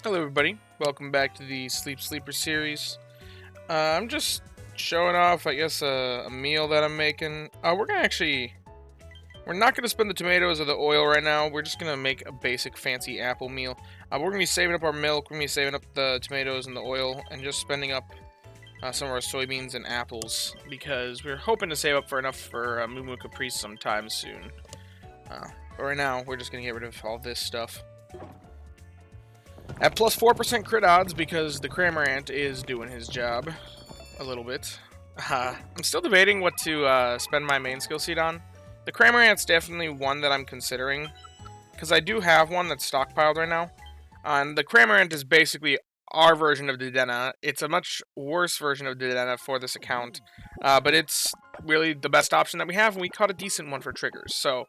Hello everybody, welcome back to the Sleeper series. I'm just showing off, I guess, a meal that I'm making. We're not gonna spend the tomatoes or the oil right now. We're just gonna make a basic fancy apple meal. We're gonna be saving up our milk, we're gonna be saving up the tomatoes and the oil, and just spending up some of our soybeans and apples, because we're hoping to save up for enough for Moo Moo Caprice sometime soon. But right now, we're just gonna get rid of all this stuff. At plus 4% crit odds because the Cramorant is doing his job a little bit. I'm still debating what to spend my main skill seed on. The Cramorant's definitely one that I'm considering, because I do have one that's stockpiled right now. And the Cramorant is basically our version of Dedenne. It's a much worse version of Dedenne for this account, but it's really the best option that we have, and we caught a decent one for triggers. So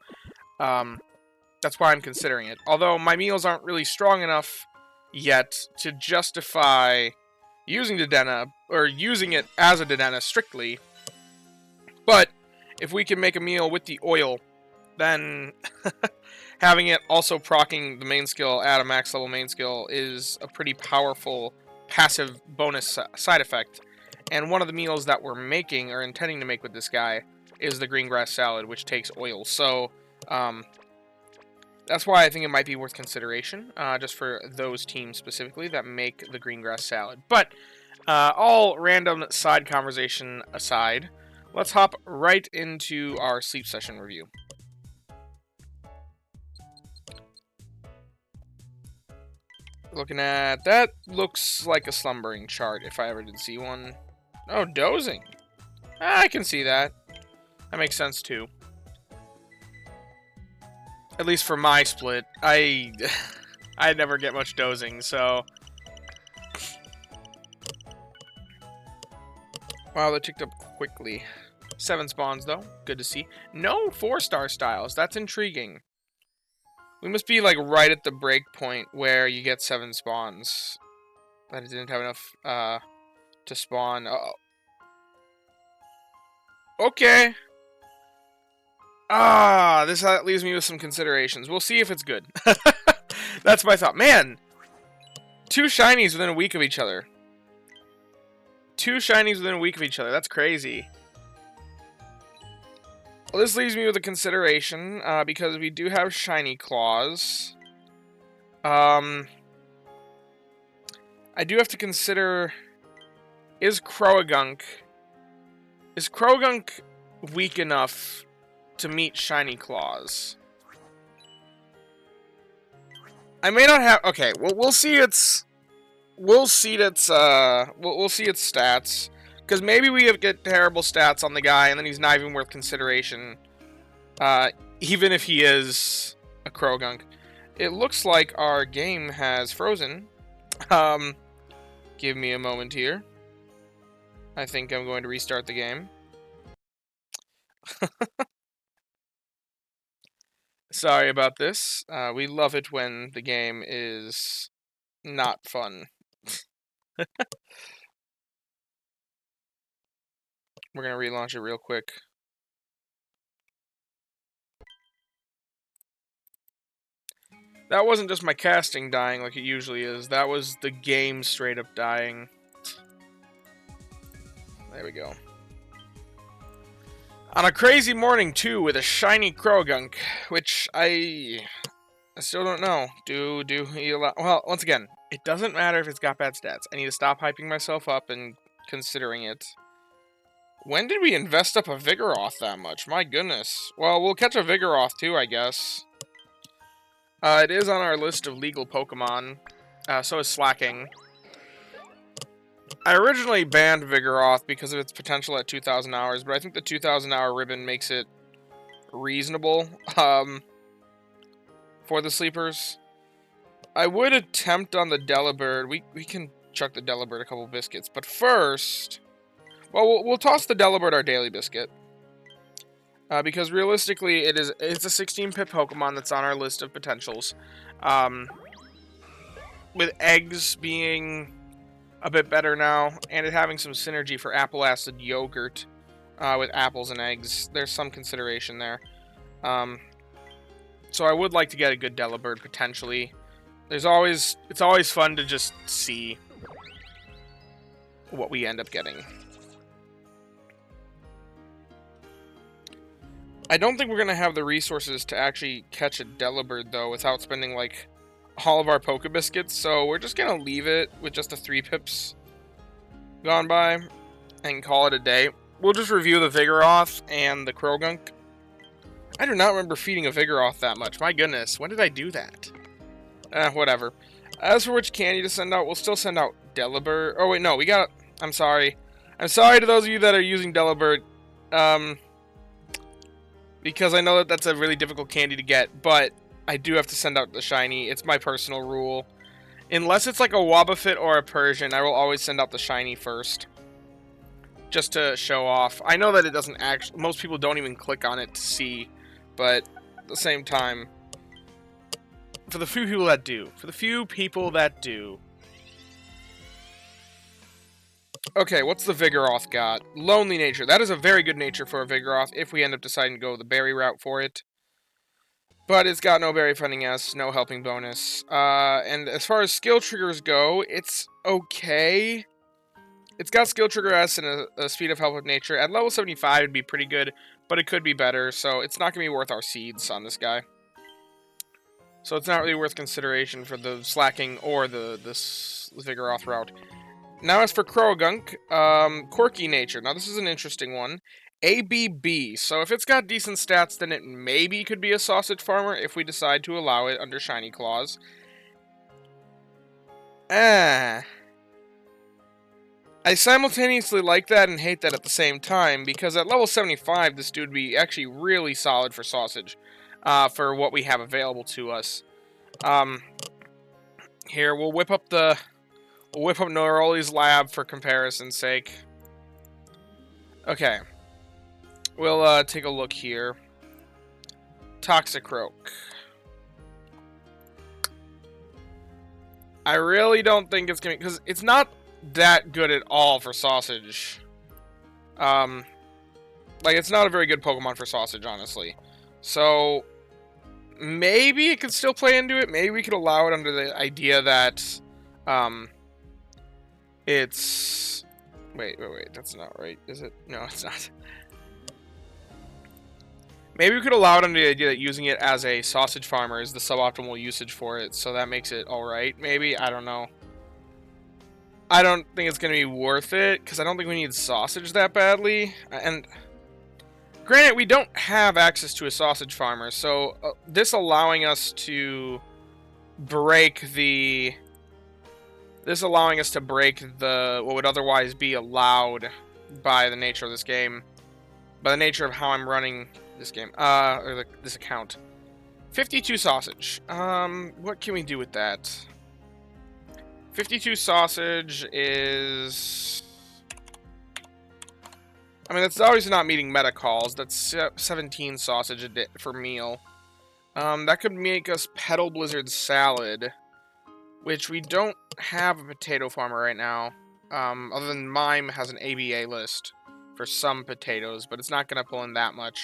that's why I'm considering it. Although my meals aren't really strong enough yet to justify using Dedenne, or using it as a Dedenne strictly. But if we can make a meal with the oil, then having it also proccing the main skill at a max level main skill is a pretty powerful passive bonus side effect. And one of the meals that we're making, or intending to make with this guy, is the green grass salad, which takes oil. So, that's why I think it might be worth consideration, just for those teams specifically that make the green grass salad. But all random side conversation aside, let's hop right into our sleep session review. Looking at that, looks like a slumbering chart if I ever did see one. Oh, dozing. I can see that. That makes sense too. At least for my split, I never get much dozing, so. Wow, that ticked up quickly. 7 spawns, though. Good to see. No 4-star styles. That's intriguing. We must be, like, right at the break point where you get 7 spawns. But it didn't have enough, to spawn. Uh-oh. Okay. This leaves me with some considerations. We'll see if it's good. That's my thought. Man! 2 shinies within a week of each other. 2 shinies within a week of each other. That's crazy. Well, this leaves me with a consideration, because we do have shiny claws. I do have to consider, is Croagunk weak enough to meet shiny claws? I may not have. Okay, well, we'll see its stats, because maybe we get terrible stats on the guy, and then he's not even worth consideration, even if he is a Croagunk. It looks like our game has frozen. Give me a moment here. I think I'm going to restart the game. Sorry about this. We love it when the game is not fun. We're going to relaunch it real quick. That wasn't just my casting dying like it usually is. That was the game straight up dying. There we go. On a crazy morning, too, with a shiny Croagunk, which I still don't know. Do he allow... Well, once again, it doesn't matter if it's got bad stats. I need to stop hyping myself up and considering it. When did we invest up a Vigoroth that much? My goodness. Well, we'll catch a Vigoroth, too, I guess. It is on our list of legal Pokemon. So is Slacking. I originally banned Vigoroth because of its potential at 2,000 hours, but I think the 2,000 hour ribbon makes it reasonable for the sleepers. I would attempt on the Delibird. We can chuck the Delibird a couple biscuits, but first, well, we'll toss the Delibird our daily biscuit. Because realistically, it's a 16-pip Pokemon that's on our list of potentials. With eggs being a bit better now, and it having some synergy for apple acid yogurt with apples and eggs, there's some consideration there. So I would like to get a good Delibird potentially. It's always fun to just see what we end up getting. I don't think we're going to have the resources to actually catch a Delibird, though, without spending, like, all of our Poke Biscuits, so we're just going to leave it with just the 3 pips gone by and call it a day. We'll just review the Vigoroth and the Croagunk. I do not remember feeding a Vigoroth that much. My goodness, when did I do that? Whatever. As for which candy to send out, we'll still send out Delibird. Oh, wait, no, we got... I'm sorry. I'm sorry to those of you that are using Delibird. Because I know that that's a really difficult candy to get, but I do have to send out the shiny. It's my personal rule. Unless it's like a Wobbuffet or a Persian, I will always send out the shiny first. Just to show off. I know that it doesn't actually... Most people don't even click on it to see, but at the same time... For the few people that do. For the few people that do. Okay, what's the Vigoroth got? Lonely nature. That is a very good nature for a Vigoroth if we end up deciding to go the berry route for it. But it's got no berry funding S, no helping bonus. And as far as skill triggers go, it's okay. It's got skill trigger S and a speed of help with nature. At level 75 it'd be pretty good, but it could be better, so it's not going to be worth our seeds on this guy. So it's not really worth consideration for the slacking or this Vigoroth route. Now as for Croagunk, quirky nature. Now this is an interesting one. ABB. So if it's got decent stats, then it maybe could be a sausage farmer if we decide to allow it under Shiny Claws. I simultaneously like that and hate that at the same time, because at level 75, this dude would be actually really solid for sausage, for what we have available to us. Here, we'll whip up Noroli's lab for comparison's sake. Okay. We'll, take a look here. Toxicroak. I really don't think it's gonna... Because it's not that good at all for sausage. Like, it's not a very good Pokemon for sausage, honestly. So, maybe it could still play into it. Maybe we could allow it under the idea that, it's... Wait, that's not right, is it? No, it's not. Maybe we could allow it under the idea that using it as a sausage farmer is the suboptimal usage for it, so that makes it alright, maybe? I don't know. I don't think it's going to be worth it, because I don't think we need sausage that badly. And granted, we don't have access to a sausage farmer, so this allowing us to break the... what would otherwise be allowed by the nature of this game. By the nature of how I'm running this game. This account. 52 sausage. What can we do with that? 52 sausage is... I mean, that's obviously not meeting meta calls. That's 17 sausage a day for meal. That could make us Petal Blizzard Salad, which we don't have a potato farmer right now. Other than Mime has an ABA list for some potatoes, but it's not going to pull in that much.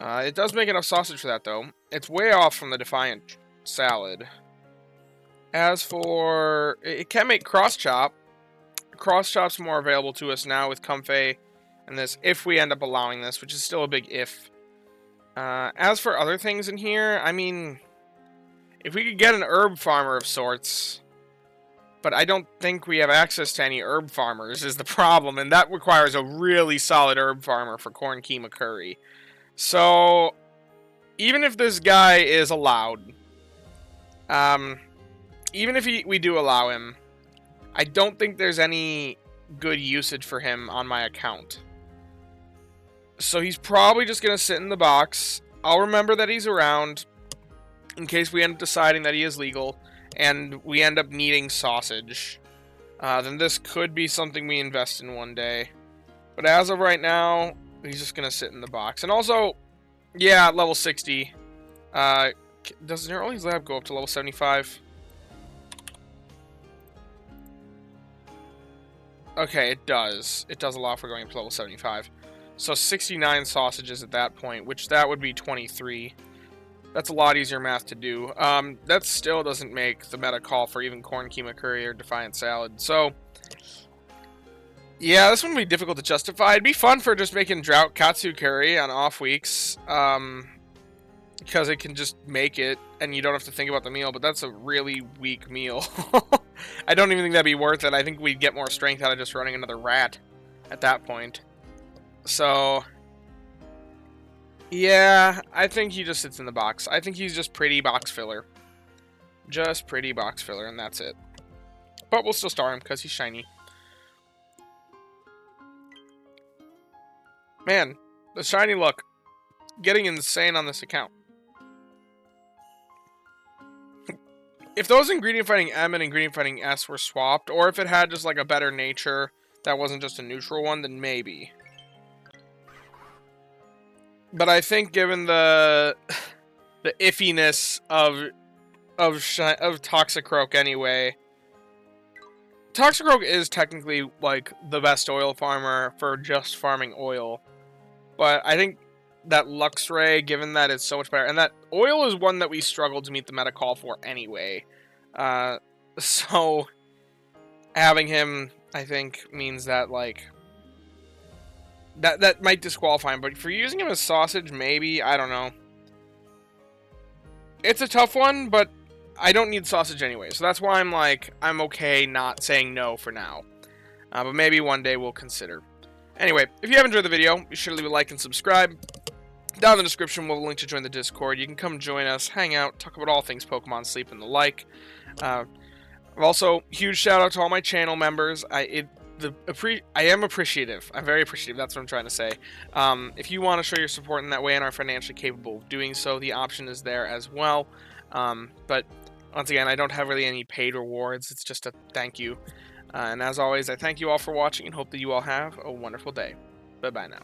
It does make enough sausage for that, though. It's way off from the Defiant Salad. As for... It can make Cross Chop. Cross Chop's more available to us now with Comfey and this, if we end up allowing this, which is still a big if. As for other things in here, I mean... If we could get an herb farmer of sorts... But I don't think we have access to any herb farmers is the problem, and that requires a really solid herb farmer for Corn Keema Curry. So, even if this guy is allowed, even if we do allow him, I don't think there's any good usage for him on my account. So he's probably just going to sit in the box. I'll remember that he's around in case we end up deciding that he is legal and we end up needing sausage. Then this could be something we invest in one day. But as of right now, he's just going to sit in the box. And also, yeah, at level 60. Does Neroli's lab go up to level 75? Okay, it does. It does allow for going up to level 75. So 69 sausages at that point, which that would be 23. That's a lot easier math to do. That still doesn't make the meta call for even Corn Keema Curry or Defiant Salad. So, yeah, this one would be difficult to justify. It'd be fun for just making Drought Katsu Curry on off weeks. Because it can just make it, and you don't have to think about the meal, but that's a really weak meal. I don't even think that'd be worth it. I think we'd get more strength out of just running another rat at that point. So, yeah, I think he just sits in the box. I think he's just pretty box filler. Just pretty box filler, and that's it. But we'll still star him, because he's shiny. Man, the shiny luck. Getting insane on this account. If those Ingredient Fighting M and Ingredient Fighting S were swapped, or if it had just like a better nature that wasn't just a neutral one, then maybe. But I think given the iffiness of Toxicroak anyway, Toxicroak is technically like the best oil farmer for just farming oil. But I think that Luxray, given that it's so much better, and that oil is one that we struggled to meet the meta call for anyway. So having him, I think, means that like that might disqualify him. But for using him as sausage, maybe, I don't know. It's a tough one, but I don't need sausage anyway, so that's why I'm like, I'm okay not saying no for now. But maybe one day we'll consider. Anyway, if you have enjoyed the video, be sure to leave a like and subscribe. Down in the description, we'll have a link to join the Discord. You can come join us, hang out, talk about all things Pokemon, sleep, and the like. Also, huge shout out to all my channel members. I am appreciative. I'm very appreciative. That's what I'm trying to say. If you want to show your support in that way and are financially capable of doing so, the option is there as well. But once again, I don't have really any paid rewards. It's just a thank you. And as always, I thank you all for watching and hope that you all have a wonderful day. Bye-bye now.